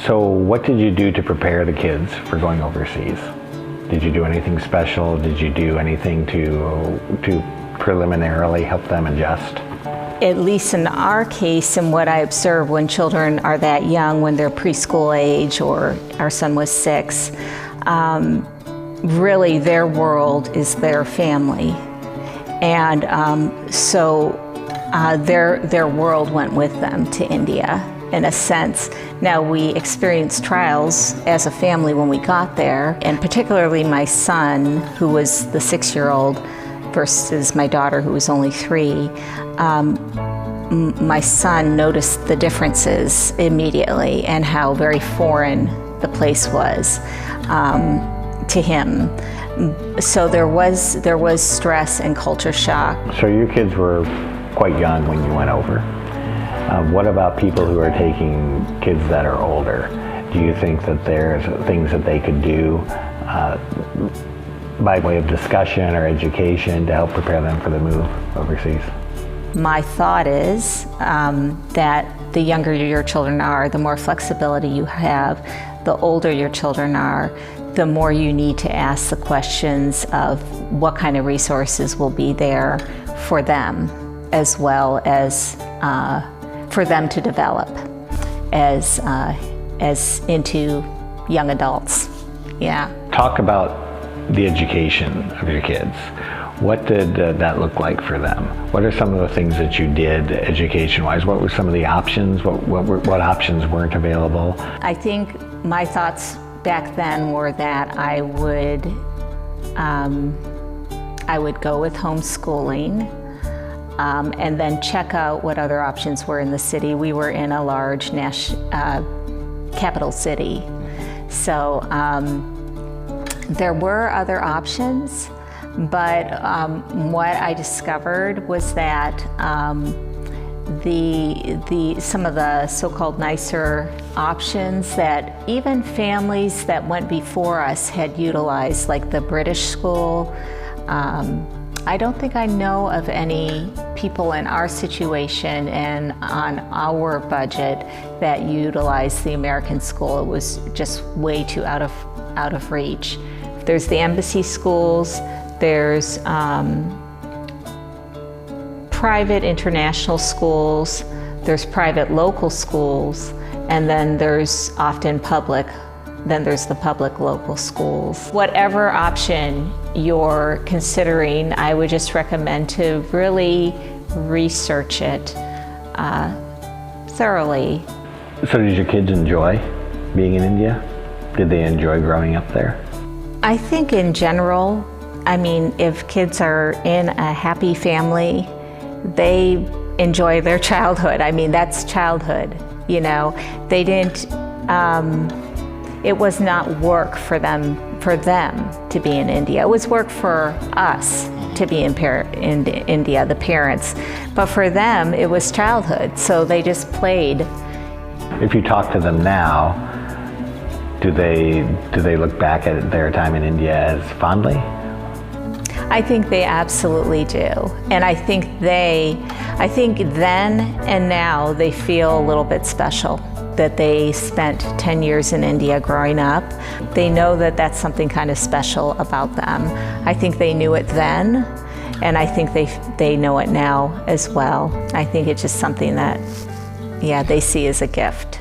So what did you do to prepare the kids for going overseas? Did you do anything special? Did you do anything to preliminarily help them adjust? At least in our case, and what I observe when children are that young, when they're preschool age, or our son was 6, really their world is their family. And so their world went with them to India, in a sense. Now, we experienced trials as a family when we got there, and particularly my son, who was the 6-year-old, versus my daughter, who was only 3. My son noticed the differences immediately and how very foreign the place was to him. So there was stress and culture shock. So your kids were quite young when you went over. What about people who are taking kids that are older? Do you think that there's things that they could do by way of discussion or education to help prepare them for the move overseas? My thought is that the younger your children are, the more flexibility you have. The older your children are, the more you need to ask the questions of what kind of resources will be there for them, as well as for them to develop as into young adults. Yeah. Talk about the education of your kids. What did that look like for them? What are some of the things that you did education-wise? What were some of the options? What options weren't available? I think my thoughts back then were that I would go with homeschooling and then check out what other options were in the city. We were in a large capital city, so there were other options, but what I discovered was that some of the so-called nicer options that even families that went before us had utilized, like the British school. I don't think I know of any people in our situation and on our budget that utilized the American school. It was just way too out of reach. There's the embassy schools, there's private international schools, there's private local schools, and then there's often public. Then there's the public local schools. Whatever option you're considering, I would just recommend to really research it thoroughly. So did your kids enjoy being in India? Did they enjoy growing up there? I think in general, I mean, if kids are in a happy family, they enjoy their childhood. I mean, that's childhood, you know. They didn't, it was not work for them to be in India. It was work for us to be in India, the parents. But for them, it was childhood, so they just played. If you talk to them now, do they look back at their time in India as fondly? I think they absolutely do. And I think then and now they feel a little bit special that they spent 10 years in India growing up. They know that that's something kind of special about them. I think they knew it then, and I think they know it now as well. I think it's just something that, yeah, they see as a gift.